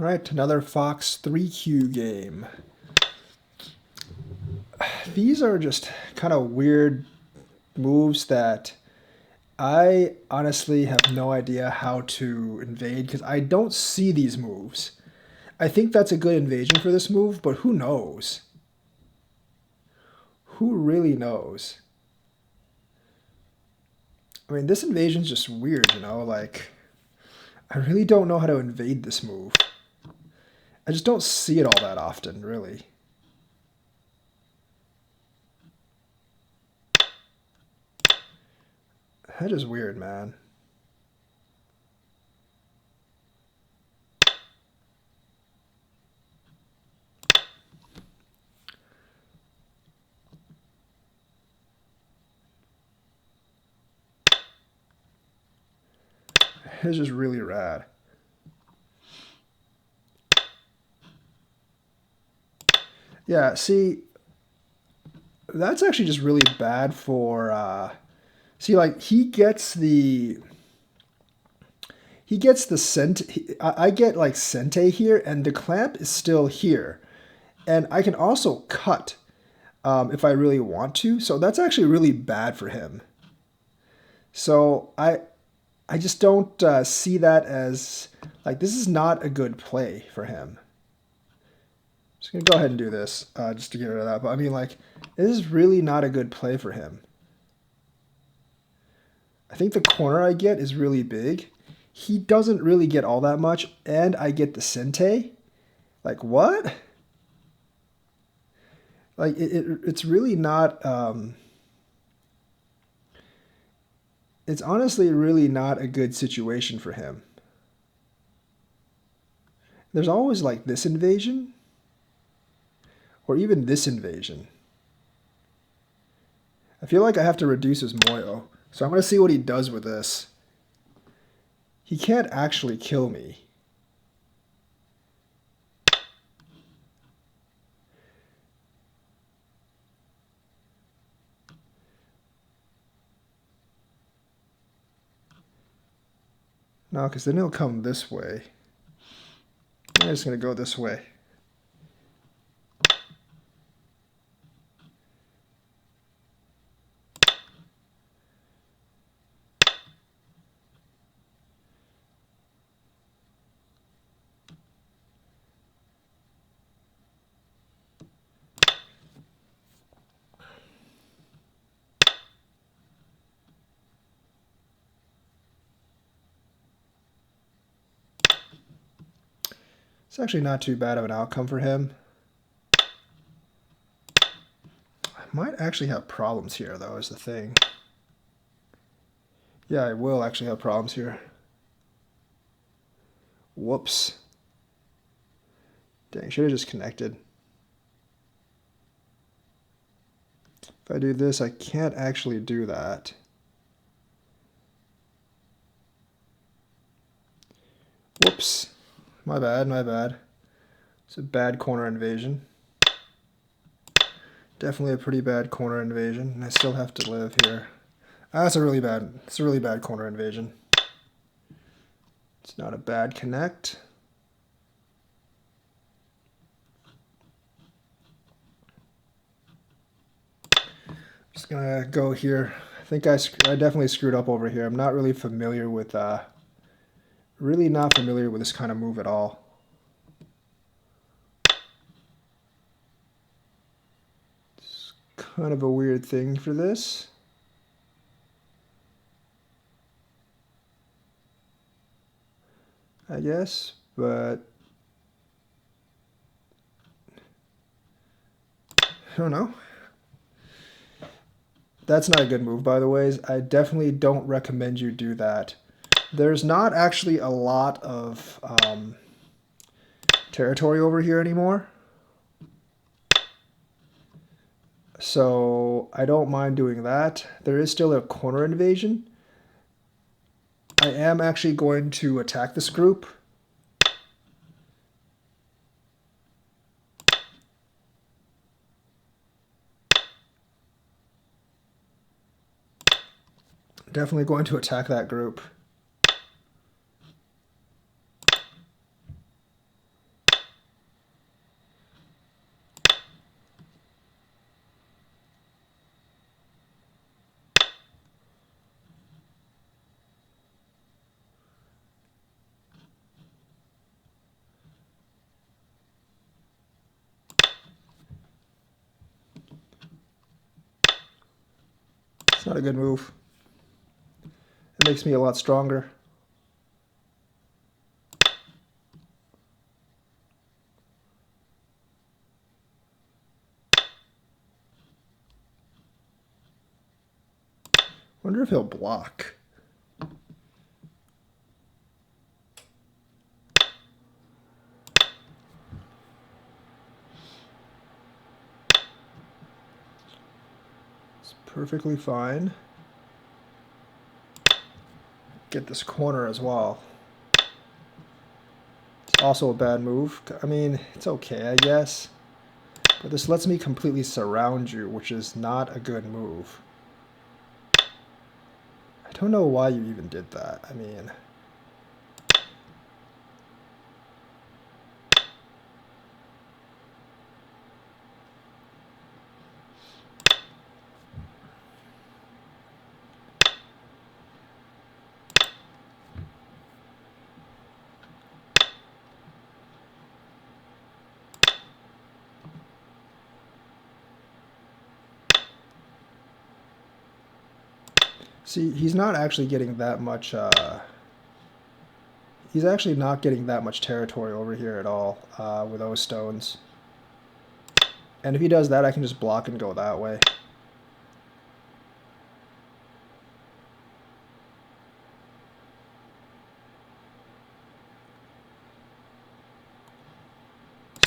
All right, another Fox 3Q game. These are just kind of weird moves that I honestly have no idea how to invade because I don't see these moves. I think that's a good invasion for this move, but who knows? Who really knows? I mean, this invasion's just weird, you know? Like, I really don't know how to invade this move. I just don't see it all that often, really. That is weird, man. It's just really rad. Yeah, see, that's actually just really bad for see, like he gets the cent. I get like sente here, and the clamp is still here, and I can also cut if I really want to. So that's actually really bad for him. So I just don't see that as like this is not a good play for him. Just gonna go ahead and do this just to get rid of that. But I mean, like, this is really not a good play for him. I think the corner I get is really big. He doesn't really get all that much, and I get the sente. Like, what? Like, it's really not. It's honestly really not a good situation for him. There's always like this invasion, or even this invasion. I feel like I have to reduce his moyo, so I'm gonna see what he does with this. He can't actually kill me. No, because then he'll come this way. I'm just going to go this way. It's actually not too bad of an outcome for him. I might actually have problems here, though, is the thing. Yeah, I will actually have problems here. Whoops. Dang, should have just connected. If I do this, I can't actually do that. Whoops. My bad, my bad. It's a bad corner invasion. Definitely a pretty bad corner invasion, and I still have to live here. It's a really bad corner invasion. It's not a bad connect. Just gonna go here. I think I definitely screwed up over here. I'm not really familiar with really not familiar with this kind of move at all. It's kind of a weird thing for this. I guess, but I don't know. That's not a good move, by the way. I definitely don't recommend you do that. There's not actually a lot of territory over here anymore. So I don't mind doing that. There is still a corner invasion. I am actually going to attack this group. Definitely going to attack that group. not a good move. It makes me a lot stronger. Wonder if he'll block. It's perfectly fine. Get this corner as well. It's also a bad move. I mean, it's okay, I guess. But this lets me completely surround you, which is not a good move. I don't know why you even did that. I mean... See, he's not actually getting that much, he's actually not getting that much territory over here at all with those stones. And if he does that, I can just block and go that way.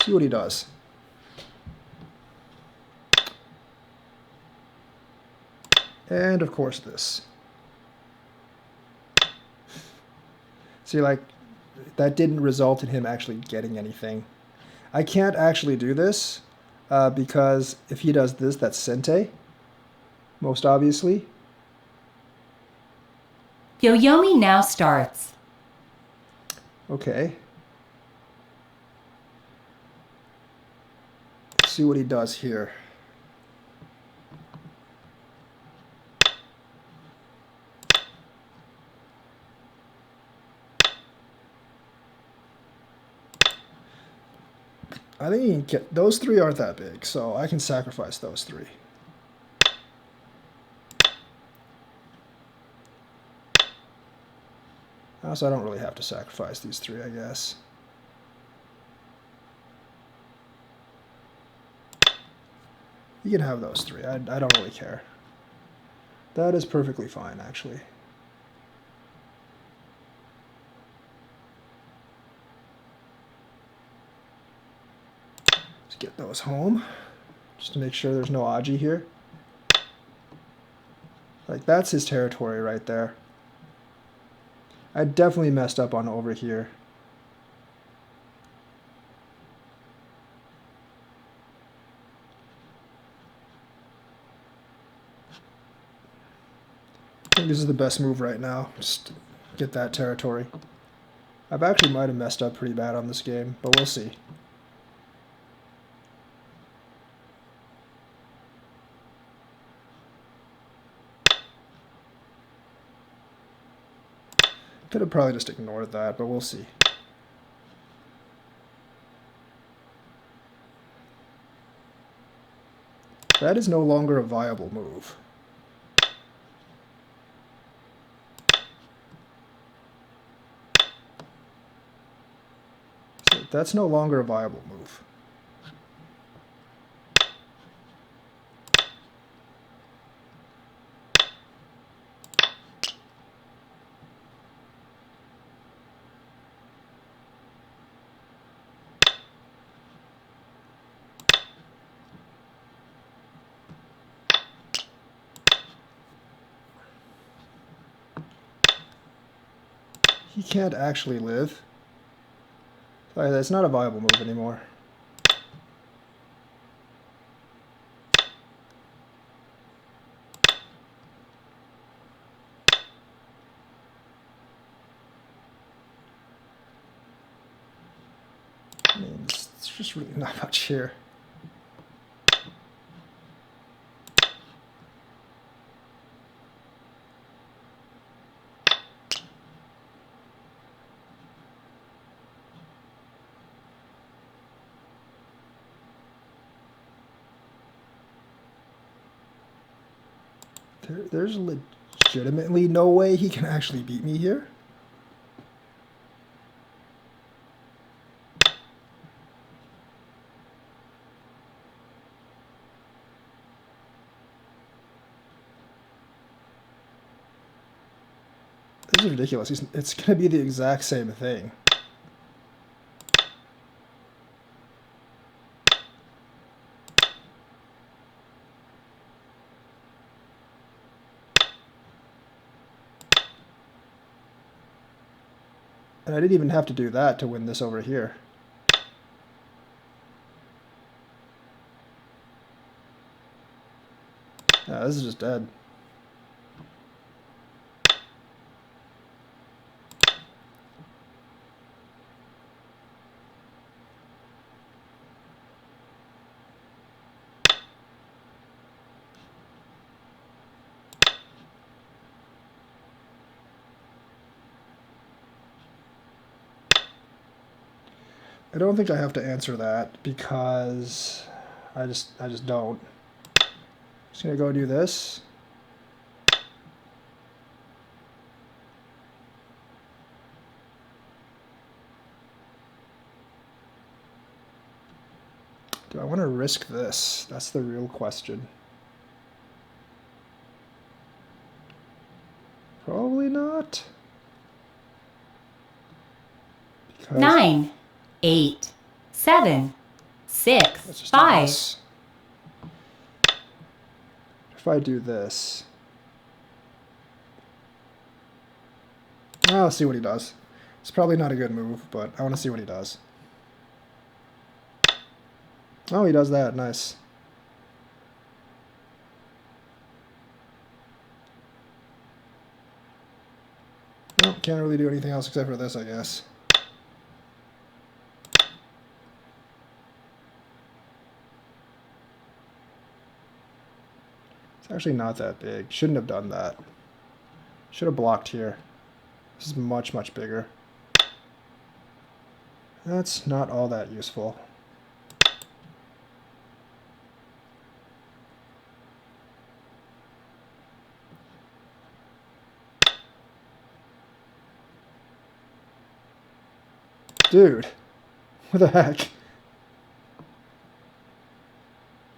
See what he does. And of course this. See, like, that didn't result in him actually getting anything. I can't actually do this because if he does this, that's Sente, most obviously. Yoyomi now starts. Okay. Let's see what he does here. I think he can get, those three aren't that big, so I can sacrifice those three. Also, I don't really have to sacrifice these three, I guess. You can have those three. I don't really care. That is perfectly fine, actually. Let's get those home, just to make sure there's no Aji here. Like, that's his territory right there. I definitely messed up on over here. I think this is the best move right now. Just get that territory. I've actually might have messed up pretty bad on this game, but we'll see. Could have probably just ignored that, but we'll see. That is no longer a viable move. So that's no longer a viable move. He can't actually live. Sorry, that's not a viable move anymore. I mean, it's just really not much here. There's legitimately no way he can actually beat me here. This is ridiculous. It's going to be the exact same thing. And I didn't even have to do that to win this over here. Yeah, this is just dead. I don't think I have to answer that because I just don't. Just gonna go do this. Do I want to risk this? That's the real question. Probably not. Because 9, 8, 7, 6, let's just do 5. this. If I do this, I'll see what he does. It's probably not a good move, but I want to see what he does. Oh, he does that. Nice. Well, can't really do anything else except for this, I guess. It's actually not that big. Shouldn't have done that. Should have blocked here. This is much, much bigger. That's not all that useful. Dude, what the heck?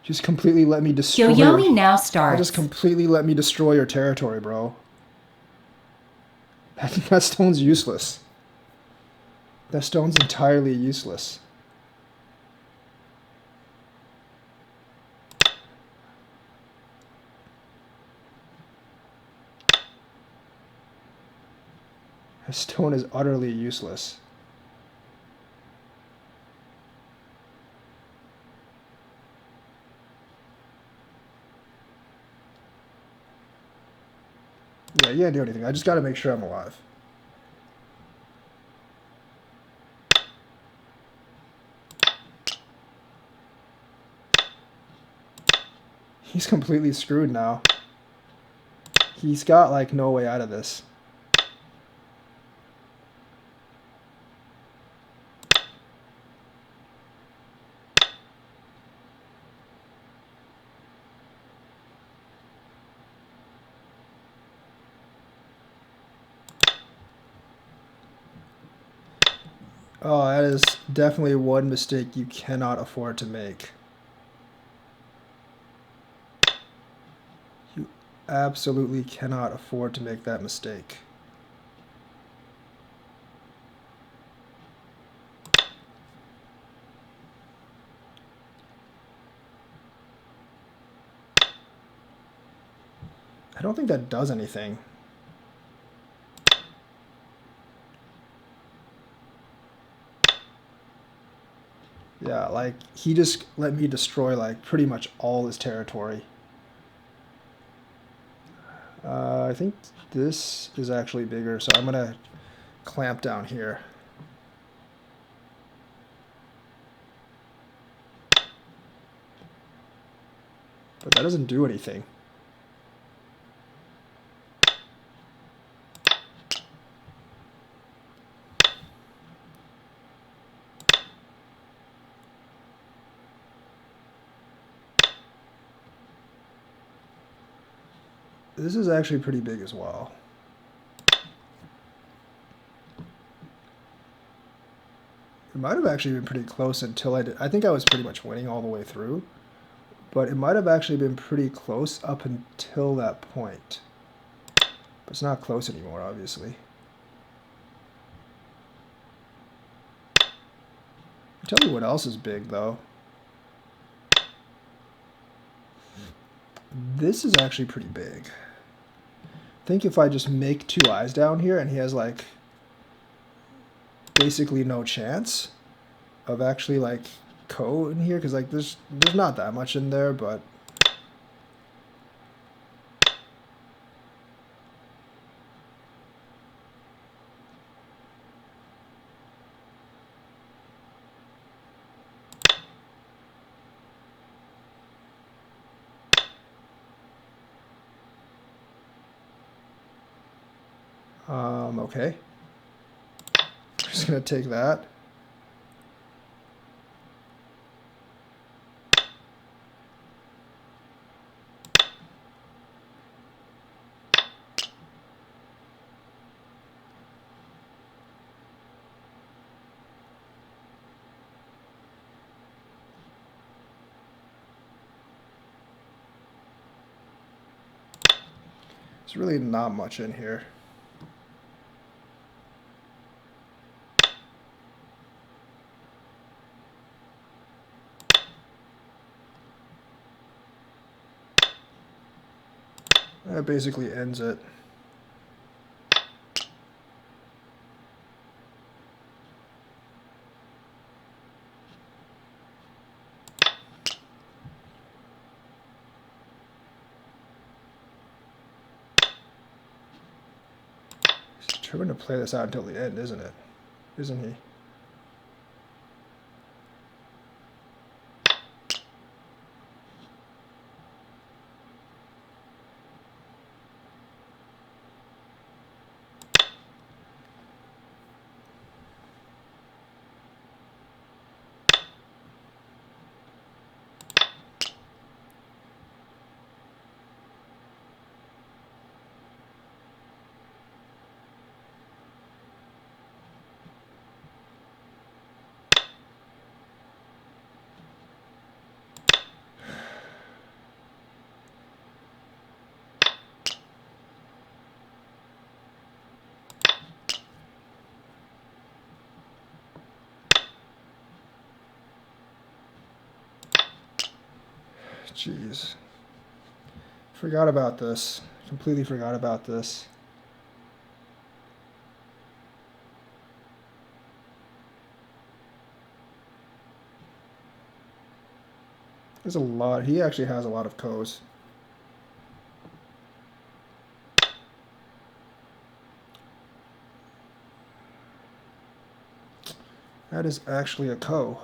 Just completely let me destroy Yo-Yomi now I starts. just completely let me destroy your territory, bro. That stone's useless. That stone's entirely useless. That stone is utterly useless. Yeah, you can't do anything. I just gotta make sure I'm alive. He's completely screwed now. He's got, like, no way out of this. Oh, that is definitely one mistake you cannot afford to make. You absolutely cannot afford to make that mistake. I don't think that does anything. Yeah, like, he just let me destroy, like, pretty much all his territory. I think this is actually bigger, so I'm gonna clamp down here. But that doesn't do anything. This is actually pretty big as well. It might have actually been pretty close until I did. I think I was pretty much winning all the way through, but it might have actually been pretty close up until that point. But it's not close anymore, obviously. Tell me what else is big, though. This is actually pretty big. I think if I just make two eyes down here and he has, like, basically no chance of actually, like, ko in here, because, like, there's not that much in there, but... okay. I'm just gonna take that. There's really not much in here. That basically ends it. He's determined to play this out until the end, isn't it? Isn't he? Jeez. Forgot about this. Completely forgot about this. There's a lot. He actually has a lot of ko's. That is actually a ko.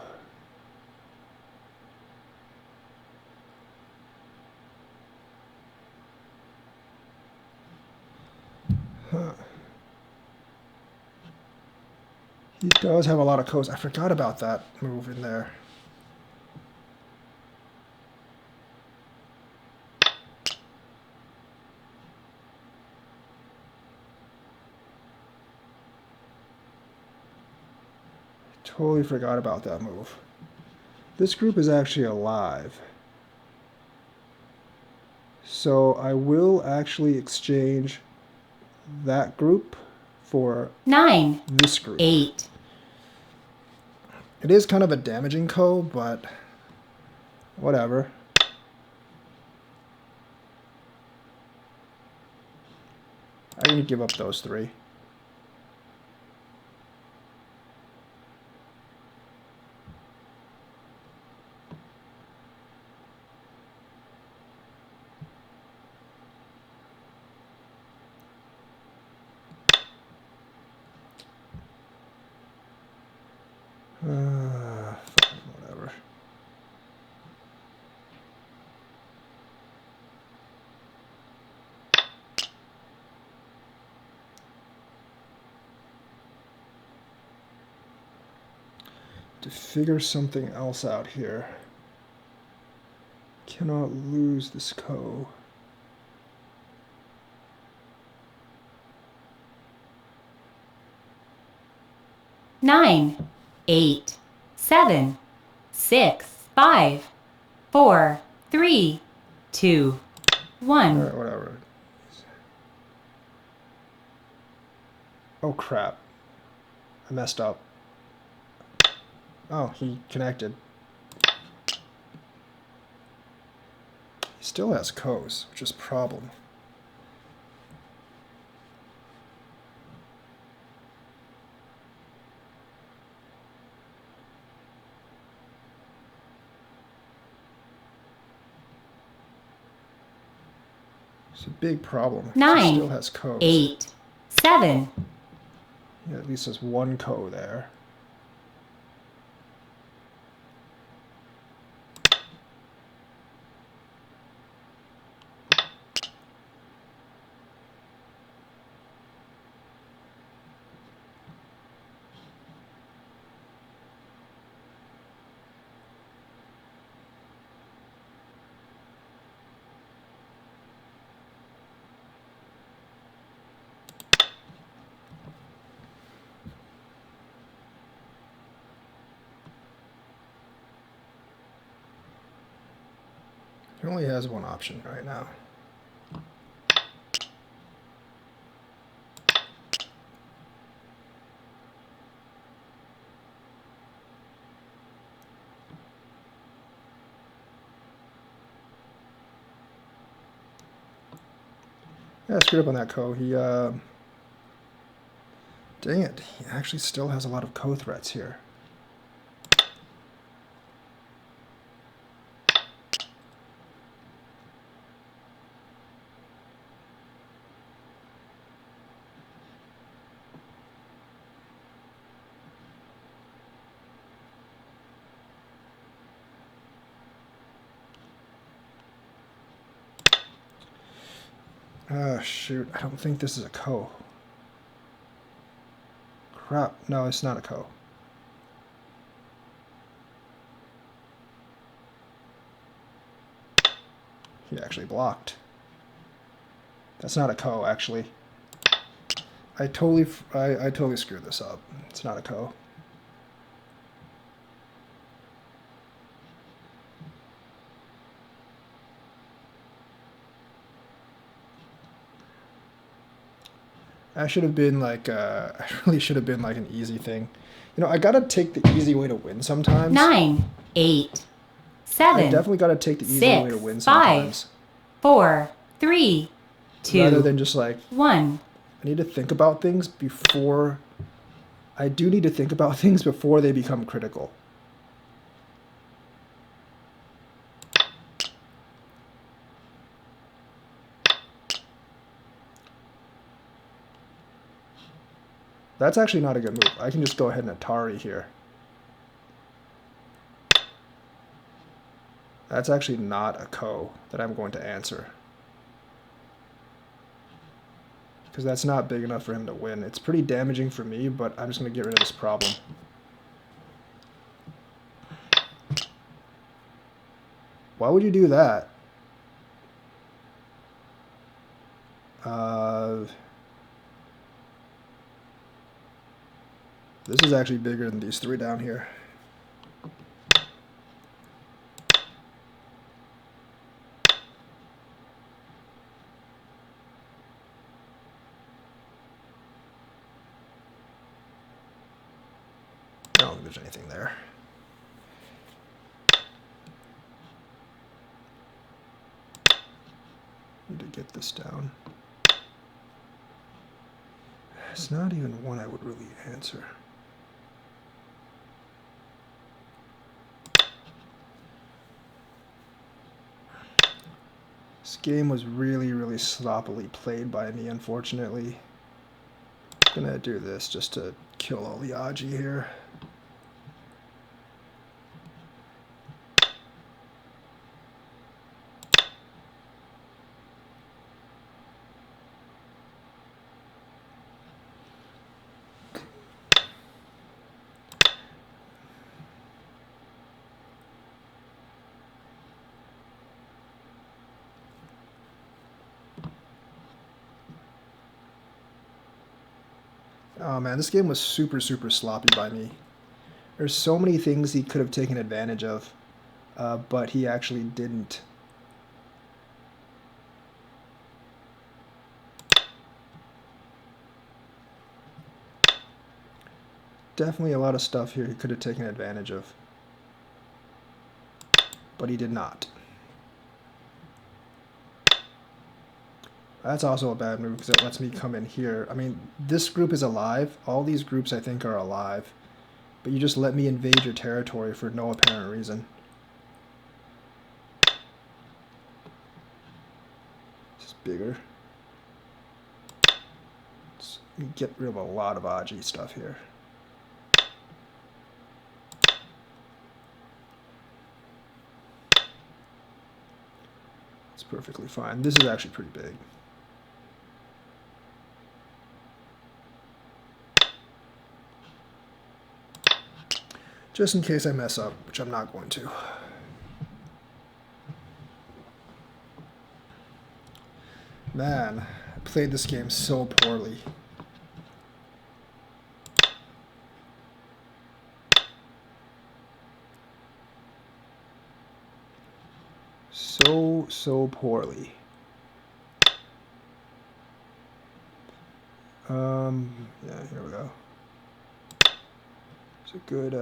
Huh. He does have a lot of ko's. I forgot about that move in there. Totally forgot about that move. This group is actually alive. So I will actually exchange that group for 9, this group. 8. It is kind of a damaging ko, but whatever. I can give up those three. Whatever. To figure something else out here. Cannot lose this ko. 9, 8, 7, 6, 5, 4, 3, 2, 1. Alright, whatever. Oh crap. I messed up. Oh, he connected. He still has Ko's, which is a problem. It's a big problem. He 9, still has Ko's. 8, 7. Yeah, at least there's one Ko there. He only has one option right now. Yeah, I screwed up on that Ko. He, dang it. He actually still has a lot of Ko threats here. Ah, shoot. I don't think this is a Ko. Crap. No, it's not a Ko. He actually blocked. That's not a Ko, actually. I totally screwed this up. It's not a Ko. I should have been like, I really should have been like an easy thing. You know, I gotta take the easy way to win sometimes. 9, 8, 7. I definitely gotta take the easy 6, way to win 5, sometimes. 4, 3, 2. Rather than just like, 1. I need to think about things before, I do need to think about things before they become critical. That's actually not a good move. I can just go ahead and Atari here. That's actually not a Ko that I'm going to answer. Because that's not big enough for him to win. It's pretty damaging for me, but I'm just going to get rid of this problem. Why would you do that? This is actually bigger than these three down here. I don't think there's anything there. Need to get this down. It's not even one I would really answer. This game was really, really sloppily played by me, unfortunately. I'm gonna do this just to kill all the Aji here. Oh man, this game was super, super sloppy by me. There's so many things he could have taken advantage of, but he actually didn't. Definitely a lot of stuff here he could have taken advantage of, but he did not. That's also a bad move because it lets me come in here. I mean, this group is alive. All these groups, I think, are alive. But you just let me invade your territory for no apparent reason. This is bigger. Let's get rid of a lot of Aji stuff here. It's perfectly fine. This is actually pretty big. Just in case I mess up, which I'm not going to. Man, I played this game so poorly. So poorly. Yeah, here we go. It's a good,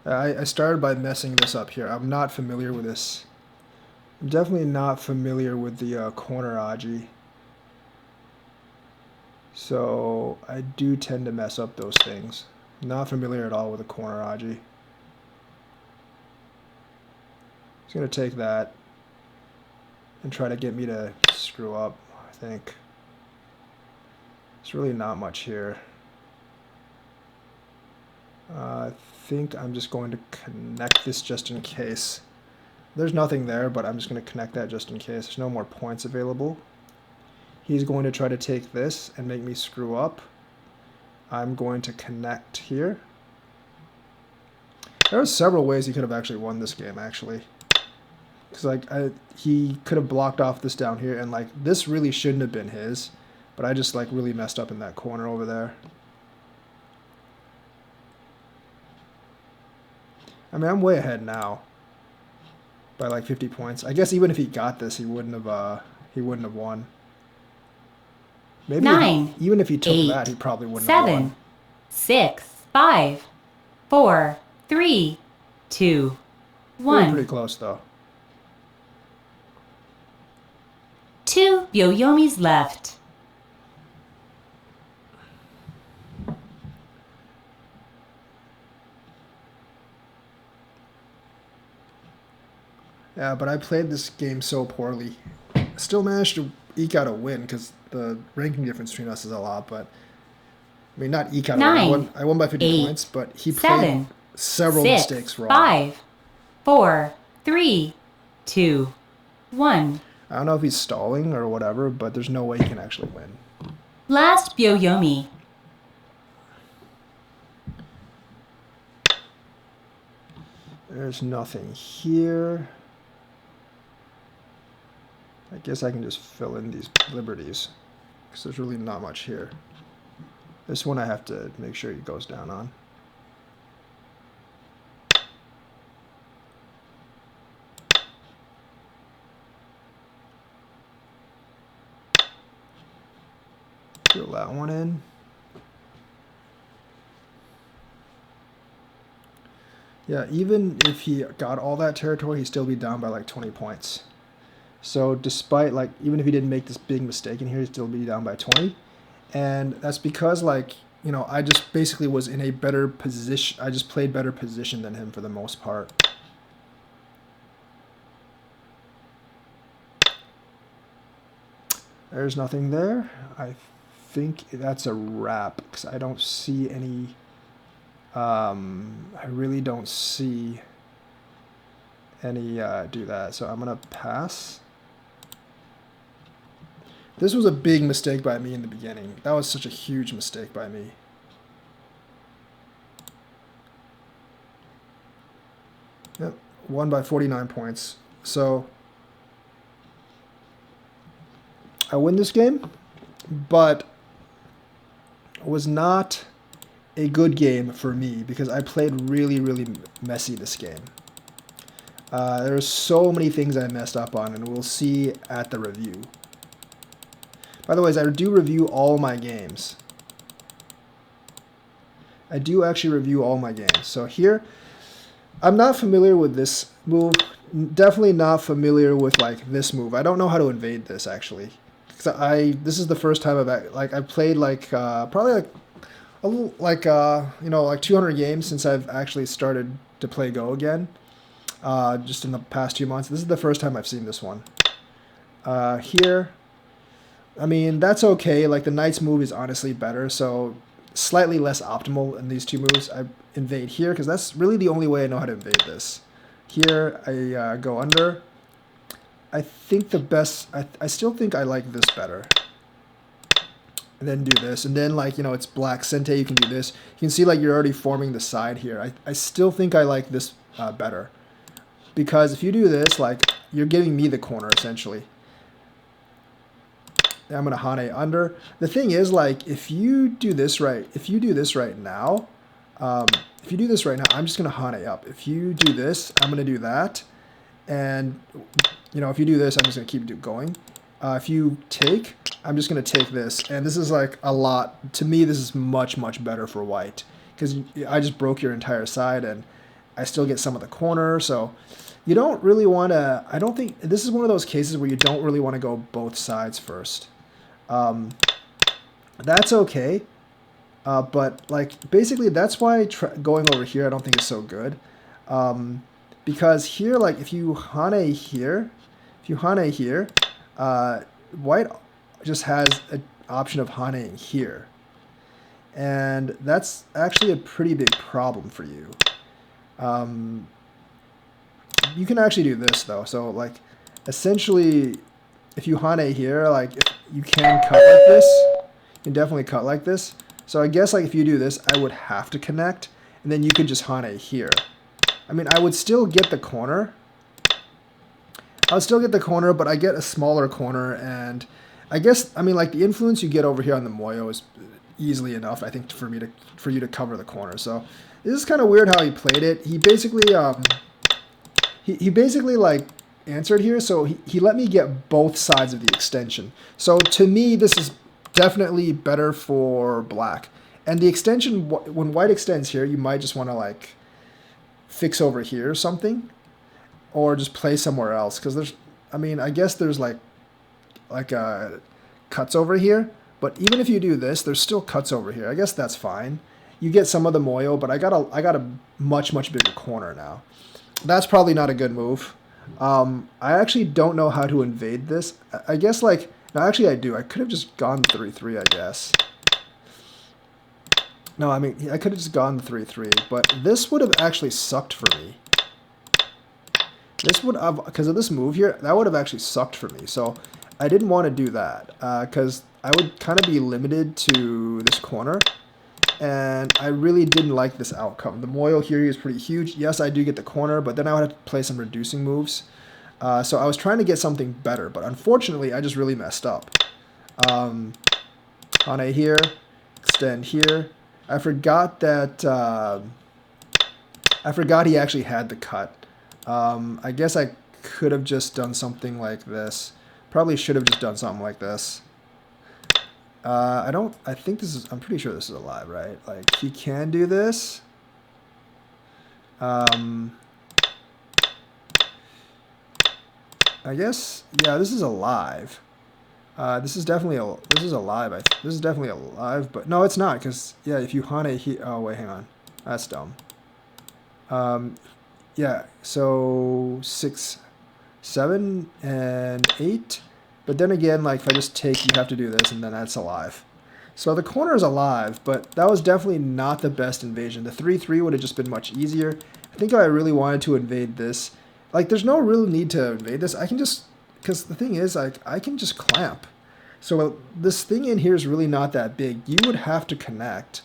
I started by messing this up here. I'm not familiar with this. I'm definitely not familiar with the corner Aji. So I do tend to mess up those things. Not familiar at all with the corner Aji. He's going to take that and try to get me to screw up, I think. There's really not much here. I think I'm just going to connect this just in case. There's nothing there, but I'm just going to connect that just in case. There's no more points available. He's going to try to take this and make me screw up. I'm going to connect here. There are several ways he could have actually won this game, actually. Because like he could have blocked off this down here, and like this really shouldn't have been his, but I just like really messed up in that corner over there. I mean, I'm way ahead now by like 50 points. I guess even if he got this, he wouldn't have won. Maybe 9, even if he took that, he 8, probably wouldn't have 7, won. 6, 5, 4, 3, 2, Pretty 1. close though. 2 Byoyomis left. Yeah, but I played this game so poorly. Still managed to eke out a win because the ranking difference between us is a lot, but I mean, not eke out a win. 9, I won by 50 8, points, but he played 7, several 6, mistakes wrong. 5, 4, 3, 2, 1. I don't know if he's stalling or whatever, but there's no way he can actually win. Last Byoyomi. There's nothing here. I guess I can just fill in these liberties because there's really not much here. This one I have to make sure he goes down on. Fill that one in. Yeah, even if he got all that territory, he'd still be down by like 20 points. So despite like, even if he didn't make this big mistake in here, he'd still be down by 20. And that's because like, you know, I just basically was in a better position. I just played better position than him for the most part. There's nothing there. I think that's a wrap because I don't see any. I really don't see any do that. So I'm gonna pass. This was a big mistake by me in the beginning. That was such a huge mistake by me. Yep, won by 49 points. So I win this game, but was not a good game for me because I played really, really messy this game. There are so many things I messed up on, and we'll see at the review. By the way, I do review all my games. I do actually review all my games. So here, I'm not familiar with this move. Definitely not familiar with like this move. I don't know how to invade this actually. This is the first time I've played like probably like a little like you know, like 200 games since I've actually started to play Go again. Just in the past 2 months. This is the first time I've seen this one. Here, I mean, that's okay. Like the knight's move is honestly better, so slightly less optimal in these two moves. I invade here because that's really the only way I know how to invade this. Here, I go under. I think the best, I still think I like this better. And then do this. And then, like, you know, it's black Sente, you can do this. You can see, like, you're already forming the side here. I still think I like this better. Because if you do this, like, you're giving me the corner, essentially. I'm going to Hane under. The thing is, like, if you do this right now, if you do this right now, I'm just going to Hane up. If you do this, I'm going to do that. And, you know, if you do this, I'm just going to keep going. If you take, I'm just going to take this. And this is, like, a lot. To me, this is much, much better for white. Because I just broke your entire side, and I still get some of the corner. So you don't really want to, I don't think, this is one of those cases where you don't really want to go both sides first. That's okay. But like basically that's why going over here I don't think is so good. Because here, like if you Hane here, white just has an option of Haneing here. And that's actually a pretty big problem for you. You can actually do this though. So like essentially if you Hane here, like if you can cut like this. You can definitely cut like this. So I guess like if you do this, I would have to connect, and then you could just Hane here. I mean, I would still get the corner. I would still get the corner, but I get a smaller corner, and I guess, I mean, like the influence you get over here on the Moyo is easily enough, I think, for you to cover the corner. So this is kind of weird how he played it. He basically he basically like answered here, so he let me get both sides of the extension. So to me, this is definitely better for black. And the extension, when white extends here, you might just want to like fix over here or something, or just play somewhere else. Because there's, I mean, I guess there's like cuts over here, but even if you do this, there's still cuts over here. I guess that's fine. You get some of the Moyo, but I got a much bigger corner now. That's probably not a good move. I actually don't know how to invade this. I guess like, no, actually I do. I could have just gone 3-3, I guess. No, I mean, I could have just gone 3-3, but this would have actually sucked for me. This would have, because of this move here, that would have actually sucked for me. So I didn't want to do that, because I would kind of be limited to this corner. And I really didn't like this outcome. The Moyo here is pretty huge. Yes, I do get the corner, but then I would have to play some reducing moves. So I was trying to get something better, but unfortunately, I just really messed up. Hane here, extend here. I forgot that, I forgot he actually had the cut. I guess I could have just done something like this. Probably should have just done something like this. I think this is, I'm pretty sure this is alive, right? Like, he can do this. I guess, yeah, this is alive. This is definitely, this is alive. This is definitely alive, but no, it's not, because, yeah, if you Hane, oh, wait, hang on. That's dumb. Yeah, so 6, 7, and 8. But then again, like if I just take, you have to do this, and then that's alive. So the corner is alive, but that was definitely not the best invasion. The 3-3 would have just been much easier. I think if I really wanted to invade this, like there's no real need to invade this. I can just, because the thing is, like I can just clamp. So this thing in here is really not that big. You would have to connect,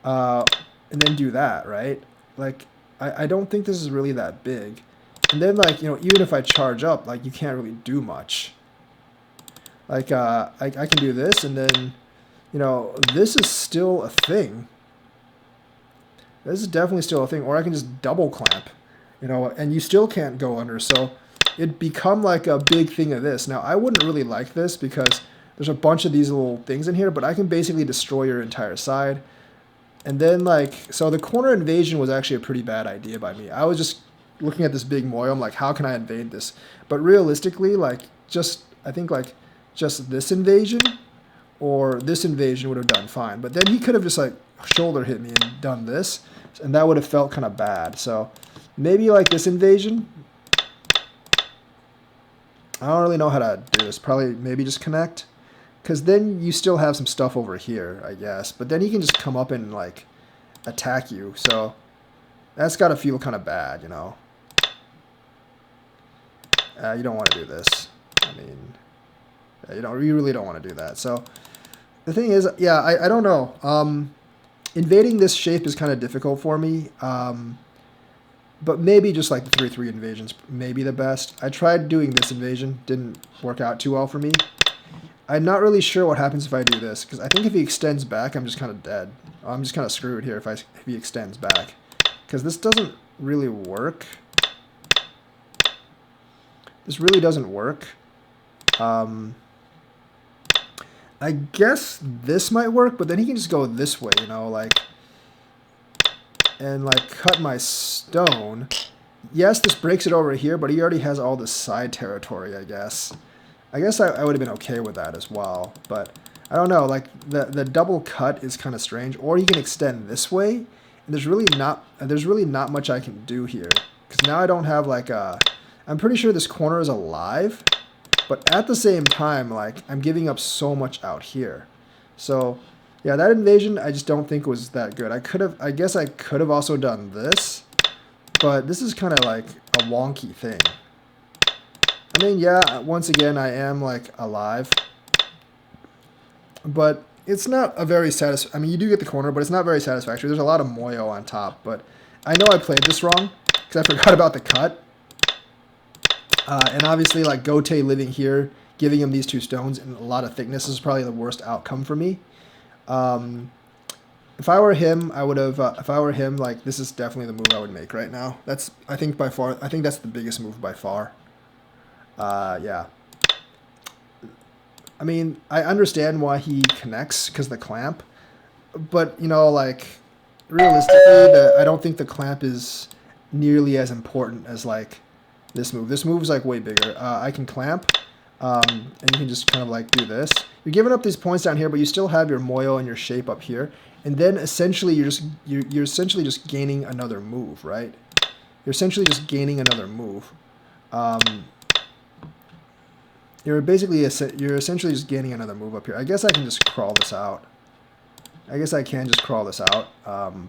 and then do that, right? Like I don't think this is really that big. And then like, you know, even if I charge up, like you can't really do much. Like, I can do this, and then, you know, this is still a thing. This is definitely still a thing. Or I can just double clamp, you know, and you still can't go under. So it'd become like a big thing of this. Now, I wouldn't really like this because there's a bunch of these little things in here, but I can basically destroy your entire side. And then, like, so the corner invasion was actually a pretty bad idea by me. I was just looking at this big moyo. I'm like, how can I invade this? But realistically, like, I think, like, just this invasion or this invasion would have done fine. But then he could have just, like, shoulder hit me and done this, and that would have felt kind of bad. So maybe, like, this invasion. I don't really know how to do this. Probably maybe just connect. Because then you still have some stuff over here, I guess. But then he can just come up and, like, attack you. So that's got to feel kind of bad, you know. You don't want to do this. I mean, you really don't want to do that. So the thing is, yeah, I don't know. Invading this shape is kind of difficult for me. But maybe just like the 3-3 invasions, maybe the best. I tried doing this invasion. Didn't work out too well for me. I'm not really sure what happens if I do this, because I think if he extends back, I'm just kind of dead. I'm just kind of screwed here if he extends back, because this doesn't really work. This really doesn't work. I guess this might work, but then he can just go this way, you know, like, and like cut my stone. Yes, this breaks it over here, but he already has all this side territory, I guess. I guess I would have been okay with that as well, but I don't know, like the double cut is kind of strange. Or he can extend this way, and there's really not much I can do here, because now I don't have like a, I'm pretty sure this corner is alive, but at the same time, like, I'm giving up so much out here. So yeah, that invasion I just don't think was that good. I guess I could have also done this, but this is kind of like a wonky thing. I mean, yeah, once again, I am, like, alive. But it's not a very I mean, you do get the corner, but it's not very satisfactory. There's a lot of moyo on top, but I know I played this wrong, because I forgot about the cut. And obviously, like, Gote living here, giving him these 2 stones and a lot of thickness is probably the worst outcome for me. If I were him, like, this is definitely the move I would make right now. I think that's the biggest move by far. Yeah. I mean, I understand why he connects, because the clamp, but, you know, like, realistically, I don't think the clamp is nearly as important as, like, this move. This move is, like, way bigger. I can clamp, and you can just kind of, like, do this. You're giving up these points down here, but you still have your moyo and your shape up here, and then essentially you're essentially just gaining another move, right? You're essentially just gaining another move. You're essentially just gaining another move up here. I guess I can just crawl this out.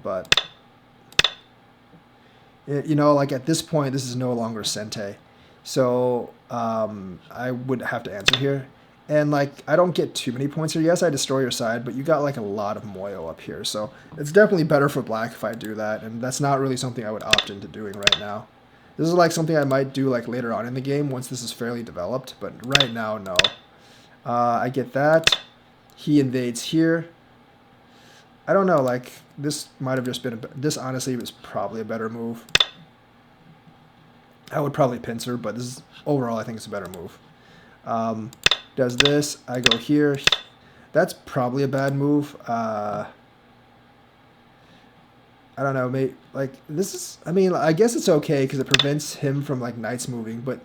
But you know, like, at this point, this is no longer Sente, so I would have to answer here. And, like, I don't get too many points here. Yes, I destroy your side, but you got, like, a lot of moyo up here, so it's definitely better for black if I do that, and that's not really something I would opt into doing right now. This is, like, something I might do, like, later on in the game once this is fairly developed, but right now, no. I get that. He invades here. I don't know, like, this might have just been this honestly was probably a better move. I would probably pincer, but this is, overall, I think it's a better move. Does this, I go here. That's probably a bad move. I don't know, maybe, like, this is, I mean, I guess it's okay because it prevents him from, like, knights moving, but,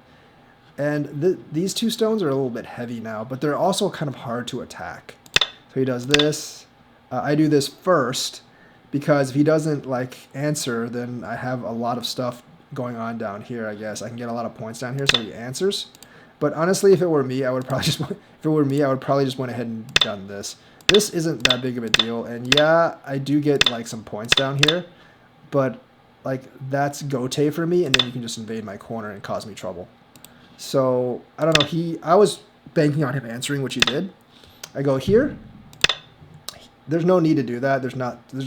and these 2 stones are a little bit heavy now, but they're also kind of hard to attack. So he does this. I do this first, because if he doesn't, like, answer, then I have a lot of stuff going on down here, I guess. I can get a lot of points down here, so he answers. But honestly, if it were me, I would probably just went ahead and done this. This isn't that big of a deal, and yeah, I do get, like, some points down here, but, like, that's Gote for me, and then you can just invade my corner and cause me trouble. So, I don't know, I was banking on him answering, which he did. I go here. There's no need to do that. There's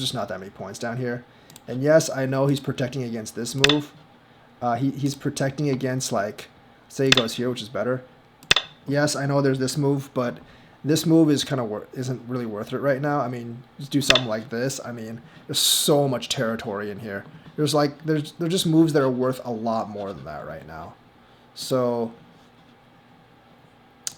just not that many points down here. And yes, I know he's protecting against this move. He's protecting against, like, say he goes here, which is better. yes, I know there's this move, but this move is isn't really worth it right now. I mean, just do something like this. I mean, there's so much territory in here. There's just moves that are worth a lot more than that right now. So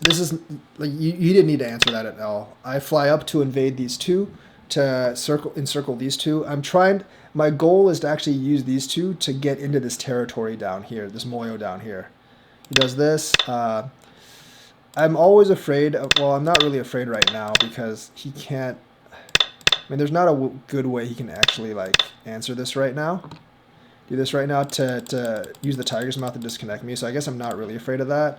this is like you didn't need to answer that at all. I fly up to invade these two, to encircle these two. I'm trying. My goal is to actually use these two to get into this territory down here, this Moyo down here. He does this. I'm always afraid of, well, I'm not really afraid right now because he can't, I mean, there's not a good way he can actually, like, answer this right now. Do this right now to use the tiger's mouth to disconnect me, so I guess I'm not really afraid of that.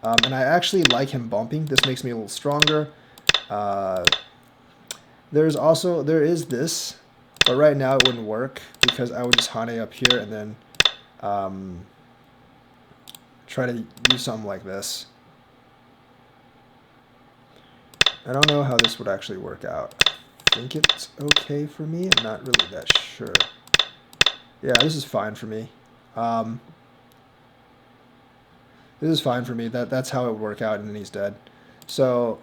And I actually like him bumping. This makes me a little stronger. There is this, but right now it wouldn't work because I would just Hane up here and then try to do something like this. I don't know how this would actually work out. I think it's okay for me. I'm not really that sure. Yeah, this is fine for me. This is fine for me. That's how it would work out, and then he's dead. So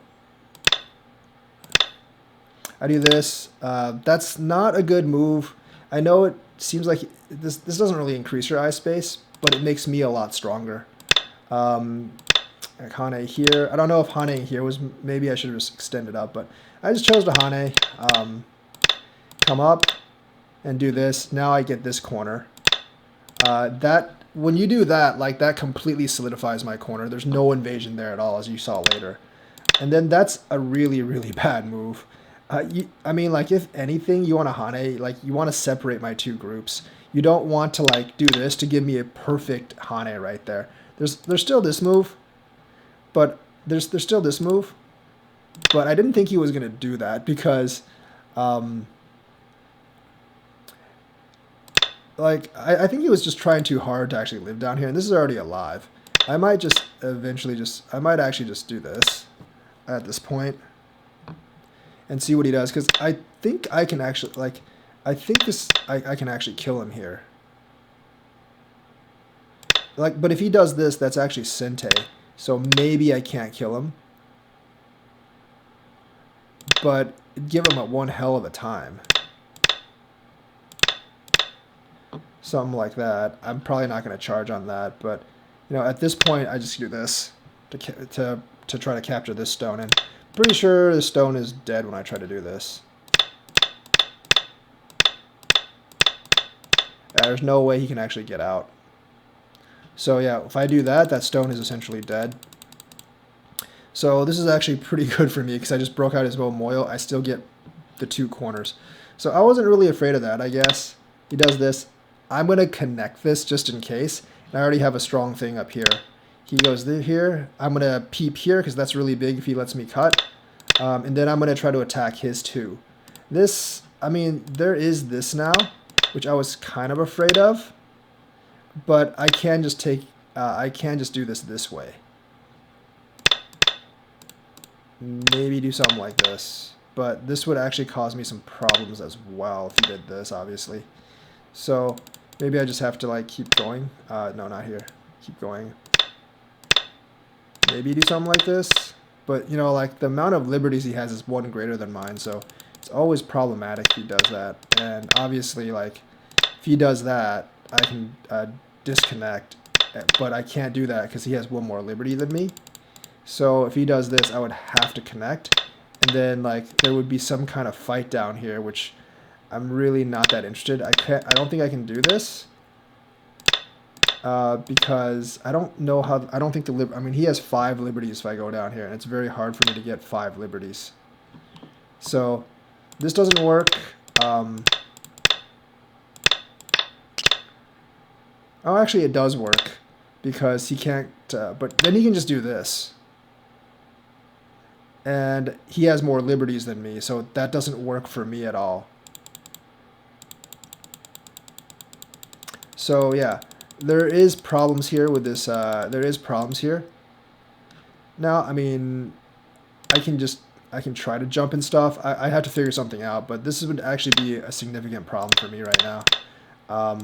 I do this. That's not a good move. I know it seems like this doesn't really increase your eye space, but it makes me a lot stronger. Like Hane here. I don't know if Hane here was, maybe I should have just extended up, but I just chose to Hane. Come up and do this. Now I get this corner. When you do that, like, that completely solidifies my corner. There's no invasion there at all, as you saw later. And then that's a really, really bad move. I mean, like, if anything, you want to Hane, like, you want to separate my two groups. You don't want to, like, do this to give me a perfect Hane right there. There's still this move, but there's still this move. But I didn't think he was going to do that because, like, I think he was just trying too hard to actually live down here, and this is already alive. I might just I might actually just do this at this point and see what he does, because I think I can actually, like, I think I can actually kill him here. Like, but if he does this, that's actually Sente, so maybe I can't kill him. But give him a one hell of a time. Something like that. I'm probably not going to charge on that, but, you know, at this point, I just do this to try to capture this stone, and pretty sure the stone is dead when I try to do this. There's no way he can actually get out. So yeah, if I do that, that stone is essentially dead. So this is actually pretty good for me because I just broke out his bow Moyo. I still get the two corners. So I wasn't really afraid of that, I guess. He does this. I'm going to connect this just in case. And I already have a strong thing up here. He goes here. I'm going to peep here because that's really big if he lets me cut. And then I'm going to try to attack his too. This, I mean, there is this now, which I was kind of afraid of. But I can just do this way. Maybe do something like this. But this would actually cause me some problems as well if he did this, obviously. So maybe I just have to, like, keep going. No, not here. Keep going. Maybe do something like this. But, you know, like, the amount of liberties he has is one greater than mine, so it's always problematic if he does that. And obviously, like, if he does that, I can disconnect, but I can't do that because he has one more liberty than me. So if he does this, I would have to connect, and then, like, there would be some kind of fight down here, which I'm really not that interested. I don't think I can do this because I don't know how. I don't think I mean, he has 5 liberties if I go down here, and it's very hard for me to get 5 liberties. So this doesn't work. Oh, actually, it does work because he can't. But then he can just do this. And he has more liberties than me, so that doesn't work for me at all. So yeah, there is problems here with this. There is problems here. Now, I mean, I can try to jump and stuff. I have to figure something out, but this would actually be a significant problem for me right now.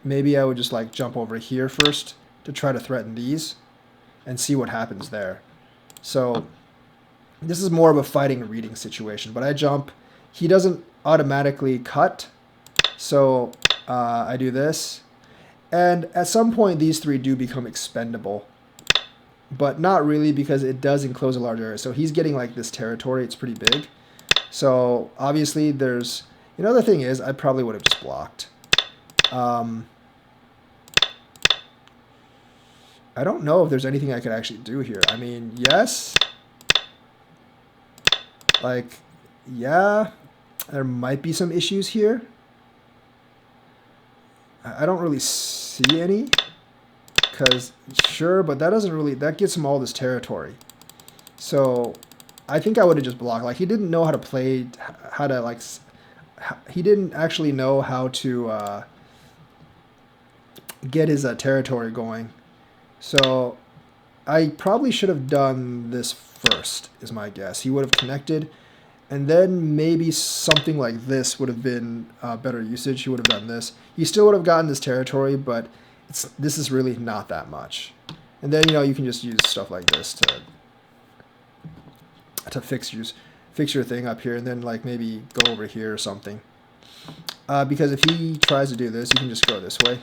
Maybe I would just, like, jump over here first to try to threaten these. and see what happens there. So this is more of a fighting reading situation, but I jump. He doesn't automatically cut, so I do this. And at some point, these three do become expendable, but not really because it does enclose a large area. So he's getting like this territory. It's pretty big. So obviously there's, the thing is, I probably would have just blocked. I don't know if there's anything I could actually do here. I mean, yes. Like, yeah, there might be some issues here. I don't really see any. Because, sure, but that doesn't really, that gets him all this territory. So, I think I would have just blocked. Like, he didn't know how to play, how to, like, he didn't actually know how to get his territory going. So, I probably should have done this first, is my guess. He would have connected, and then maybe something like this would have been better usage. He would have done this. He still would have gotten this territory, but this is really not that much. And then, you can just use stuff like this to fix your thing up here, and then like maybe go over here or something. Because if he tries to do this, you can just go this way.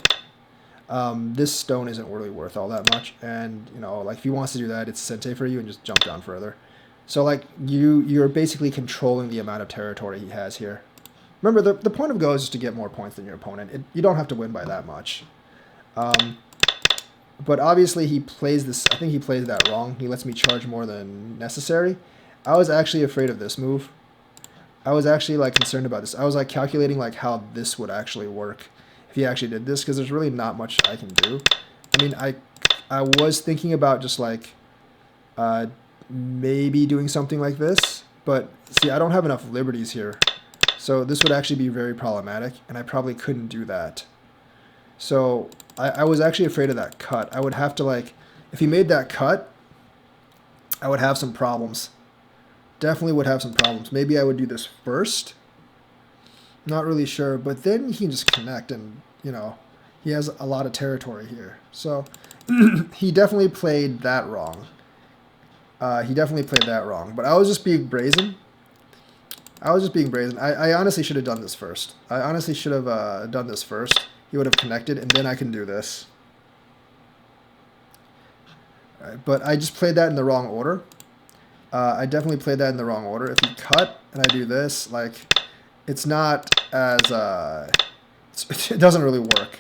This stone isn't really worth all that much, and like if he wants to do that, it's sente for you and just jump down further. So like you're basically controlling the amount of territory he has here. Remember, the point of go is just to get more points than your opponent. You don't have to win by that much. But obviously he plays this. I think he plays that wrong. He lets me charge more than necessary. I was actually afraid of this move. I was actually like concerned about this. I was like calculating like how this would actually work if he actually did this, because there's really not much I can do. I mean, I was thinking about just like maybe doing something like this, but see, I don't have enough liberties here. So this would actually be very problematic, and I probably couldn't do that. So I was actually afraid of that cut. I would have to like, if he made that cut, I would have some problems. Definitely would have some problems. Maybe I would do this first. Not really sure, but then he can just connect, and he has a lot of territory here. So he definitely played that wrong. He definitely played that wrong. But I was just being brazen. I honestly should have done this first. He would have connected, and then I can do this. All right, but I just played that in the wrong order. I definitely played that in the wrong order. If he cut and I do this, like, it's not as, it doesn't really work.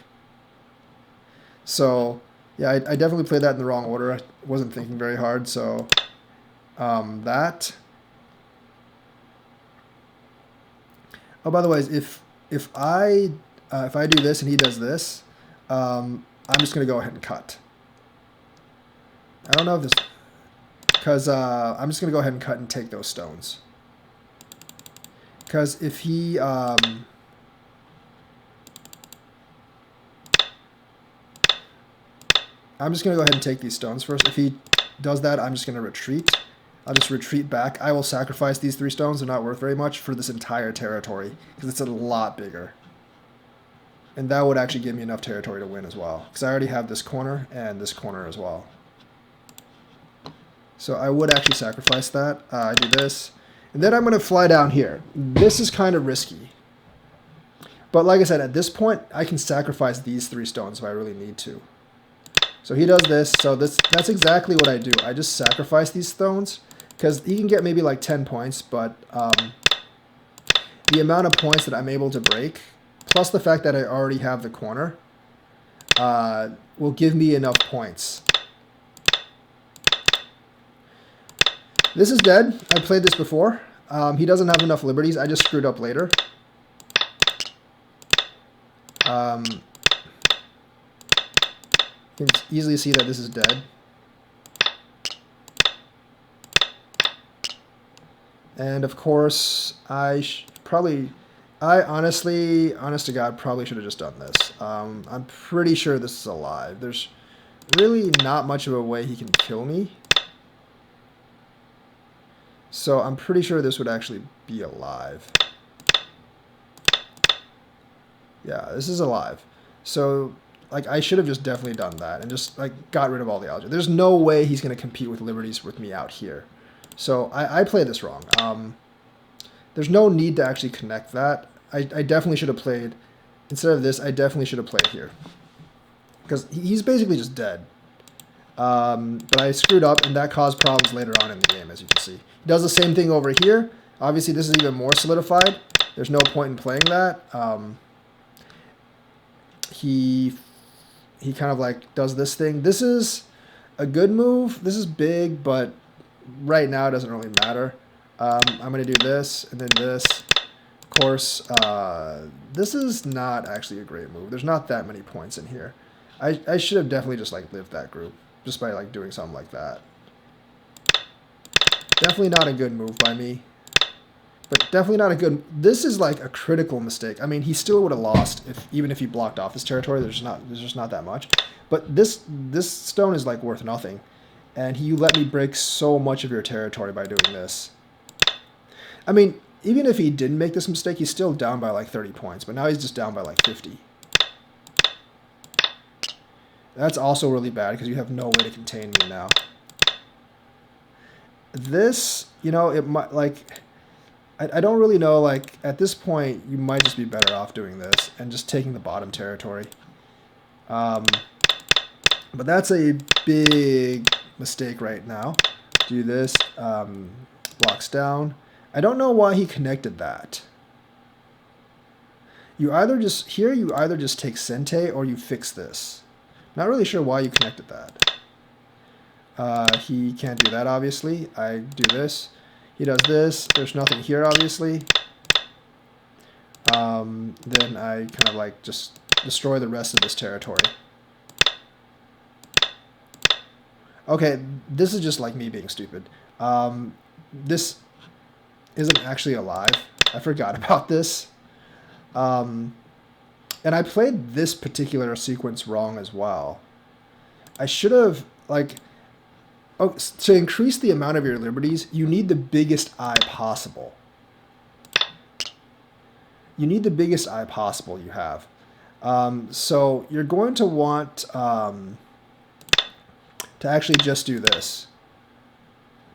So, yeah, I definitely played that in the wrong order. I wasn't thinking very hard, so that. Oh, by the way, if I do this and he does this, I'm just going to go ahead and cut. I don't know if this, because I'm just going to go ahead and cut and take those stones. Because if he, I'm just going to go ahead and take these stones first. If he does that, I'm just going to retreat. I'll just retreat back. I will sacrifice these 3 stones. They're not worth very much for this entire territory, because it's a lot bigger. And that would actually give me enough territory to win as well, because I already have this corner and this corner as well. So I would actually sacrifice that. I do this. And then I'm going to fly down here. This is kind of risky. But like I said, at this point, I can sacrifice these 3 stones if I really need to. So he does this. So that's exactly what I do. I just sacrifice these stones, because he can get maybe like 10 points. But the amount of points that I'm able to break, plus the fact that I already have the corner, will give me enough points. This is dead. I played this before. He doesn't have enough liberties. I just screwed up later. You can easily see that this is dead. And of course, honest to God, probably should have just done this. I'm pretty sure this is alive. There's really not much of a way he can kill me. So I'm pretty sure this would actually be alive. Yeah, this is alive. So like I should have just definitely done that and just like got rid of all the algebra. There's no way he's going to compete with liberties with me out here. So I played this wrong. There's no need to actually connect that. I definitely should have played, instead of this, I definitely should have played here. Because he's basically just dead. But I screwed up, and that caused problems later on in the game, as you can see. He does the same thing over here. Obviously, this is even more solidified. There's no point in playing that. He kind of like does this thing. This is a good move. This is big, but right now it doesn't really matter. I'm going to do this, and then this. Of course, this is not actually a great move. There's not that many points in here. I should have definitely just like lived that group just by like doing something like that. Definitely not a good move by me. But definitely not a good... This is like a critical mistake. I mean, he still would have lost even if he blocked off his territory. There's just not that much. But this stone is like worth nothing. And you let me break so much of your territory by doing this. I mean, even if he didn't make this mistake, he's still down by like 30 points. But now he's just down by like 50. That's also really bad because you have no way to contain me now. This, you know, it might like... I don't really know, like, at this point, you might just be better off doing this and just taking the bottom territory. But that's a big mistake right now. Do this, blocks down. I don't know why he connected that. You either just take Sente or you fix this. Not really sure why you connected that. He can't do that, obviously. I do this. He does this. There's nothing here, obviously. Then I kind of like just destroy the rest of this territory. Okay, this is just like me being stupid. This isn't actually alive. I forgot about this. And I played this particular sequence wrong as well. I should have, like... Oh, to increase the amount of your liberties, you need the biggest eye possible. You need the biggest eye possible you have. So you're going to want to actually just do this.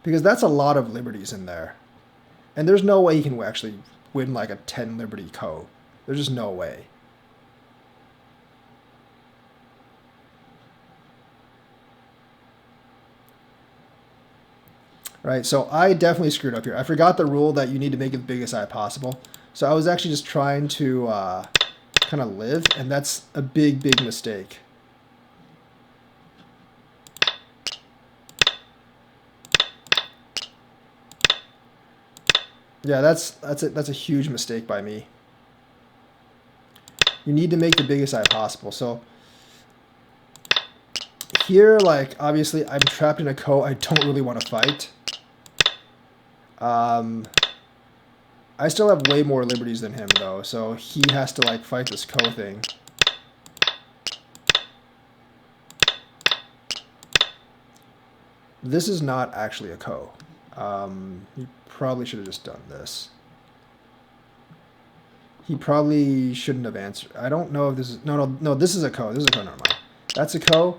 Because that's a lot of liberties in there. And there's no way you can actually win like a 10 liberty co. There's just no way. Right, so I definitely screwed up here. I forgot the rule that you need to make it the biggest eye possible. So I was actually just trying to kind of live, and that's a big, big mistake. Yeah, that's a huge mistake by me. You need to make the biggest eye possible. So here, like, obviously, I'm trapped in a co. I don't really want to fight. I still have way more liberties than him, though, so he has to, like, fight this co thing. This is not actually a co. He probably should have just done this. He probably shouldn't have answered. I don't know if this is... No, this is a co. This is a co, never mind. That's a co.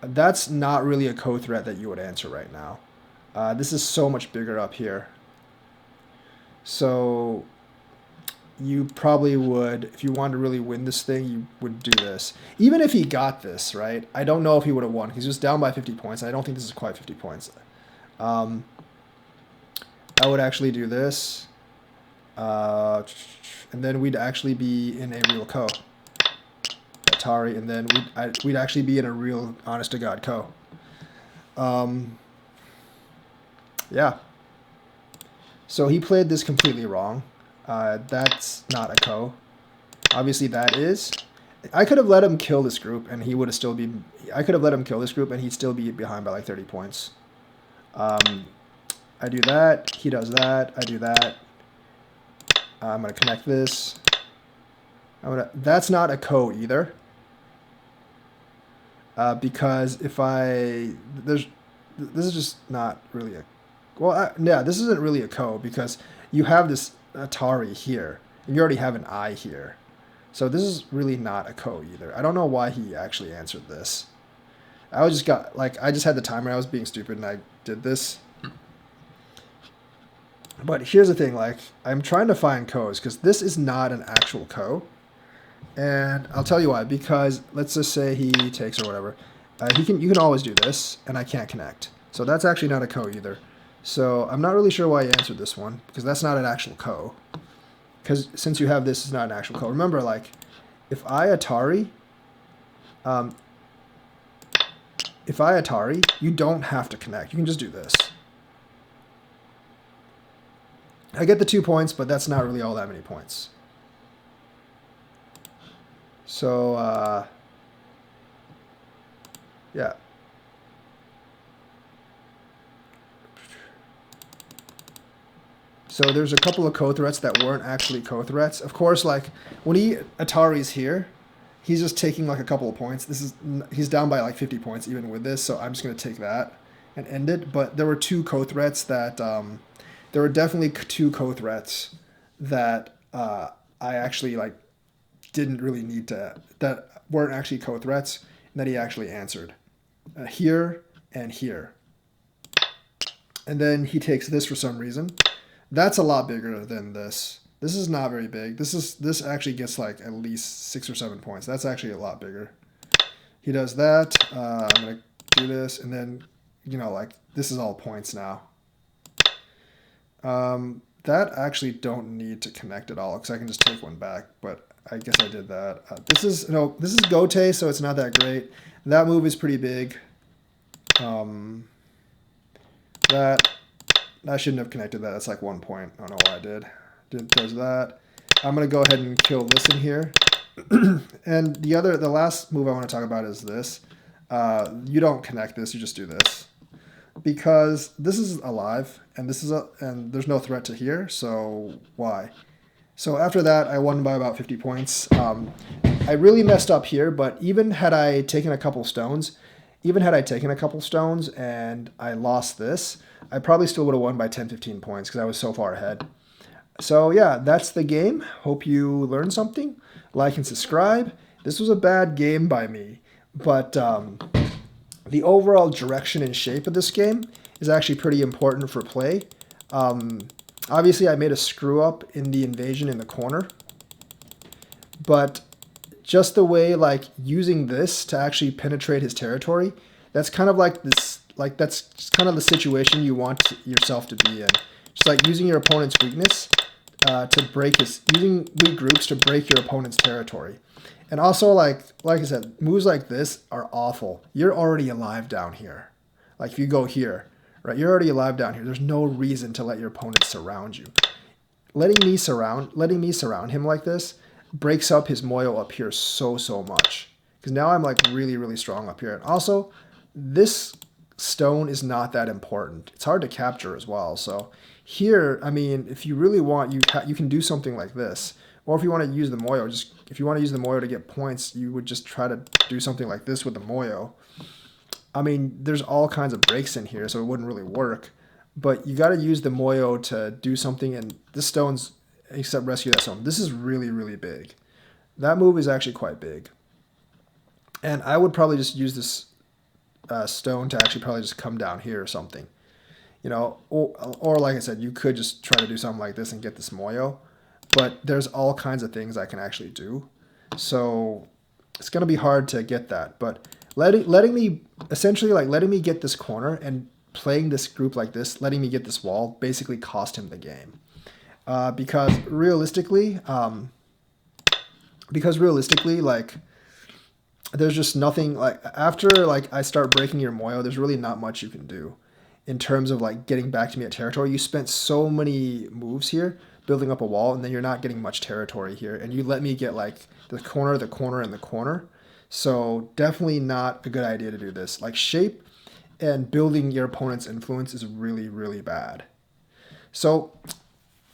That's not really a co threat that you would answer right now. This is so much bigger up here. So you probably would, if you wanted to really win this thing, you would do this. Even if he got this, right? I don't know if he would have won. He's just down by 50 points. I don't think this is quite 50 points. I would actually do this. And then we'd actually be in a real co. Atari, and then we'd actually be in a real honest-to-God co. Yeah. So he played this completely wrong. That's not a co. Obviously that is. I could have let him kill this group, and he would have still be... I could have let him kill this group, and he'd still be behind by like 30 points. I do that. He does that. I do that. I'm going to connect this. That's not a co either. Because if this is just not really a... Well, yeah, this isn't really a co because you have this Atari here. And you already have an I here. So this is really not a ko either. I don't know why he actually answered this. I just had the timer. I was being stupid and I did this. But here's the thing, like, I'm trying to find ko's because this is not an actual ko. And I'll tell you why. Because let's just say he takes or whatever. You can always do this, and I can't connect. So that's actually not a ko either. So I'm not really sure why he answered this one, because that's not an actual ko. Because since you have this, it's not an actual ko. Remember, like, if I Atari, you don't have to connect. You can just do this. I get the 2 points, but that's not really all that many points. So, yeah. So there's a couple of ko threats that weren't actually ko threats. Of course, like, when Atari's here, he's just taking like a couple of points. He's down by like 50 points even with this, so I'm just going to take that and end it. But there were 2 ko threats that... there were definitely 2 ko threats that I actually like didn't really need to, that weren't actually ko threats, and that he actually answered. Here and here. And then he takes this for some reason. That's a lot bigger than this. This is not very big. This actually gets like at least 6 or 7 points. That's actually a lot bigger. He does that. I'm going to do this, and then, you know, like, this is all points now. That actually don't need to connect at all because I can just take one back, but I guess I did that. This is Gote, so it's not that great. That move is pretty big. I shouldn't have connected that. That's like 1 point. I don't know why I did. Does that. I'm going to go ahead and kill this in here. And the last move I want to talk about is this. You don't connect this, you just do this. Because this is alive, and there's no threat to here, so why? So after that, I won by about 50 points. I really messed up here, but even had I taken a couple stones and I lost this, I probably still would have won by 10, 15 points because I was so far ahead. So yeah, that's the game. Hope you learned something. Like and subscribe. This was a bad game by me, but the overall direction and shape of this game is actually pretty important for play. Obviously, I made a screw up in the invasion in the corner, but just the way, like, using this to actually penetrate his territory, that's kind of like this, like, that's kind of the situation you want yourself to be in. Just like using your opponent's weakness using weak groups to break your opponent's territory. And also, like I said, moves like this are awful. You're already alive down here. Like, if you go here, right, you're already alive down here. There's no reason to let your opponent surround you. Letting me surround him like this breaks up his moyo up here so much. Because now I'm, like, really, really strong up here. And also, this stone is not that important. It's hard to capture as well. So here, I mean, if you really want, you can do something like this. Or if you want to use the moyo, if you want to use the moyo to get points, you would just try to do something like this with the moyo. I mean, there's all kinds of breaks in here, so it wouldn't really work. But you got to use the moyo to do something, and this stone's, except rescue that stone. This is really, really big. That move is actually quite big. And I would probably just use this stone to actually probably just come down here or something. You know, or like I said, you could just try to do something like this and get this moyo. But there's all kinds of things I can actually do. So it's going to be hard to get that. But letting me get this corner and playing this group like this, letting me get this wall, basically cost him the game. Because realistically, like, there's just nothing, like, after, like, I start breaking your moyo, there's really not much you can do in terms of, like, getting back to me at territory. You spent so many moves here building up a wall, and then you're not getting much territory here, and you let me get, like, the corner, and the corner. So definitely not a good idea to do this. Like, shape and building your opponent's influence is really, really bad. So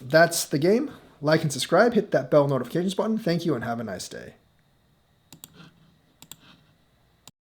that's the game. Like and subscribe, hit that bell notifications button. Thank you and have a nice day.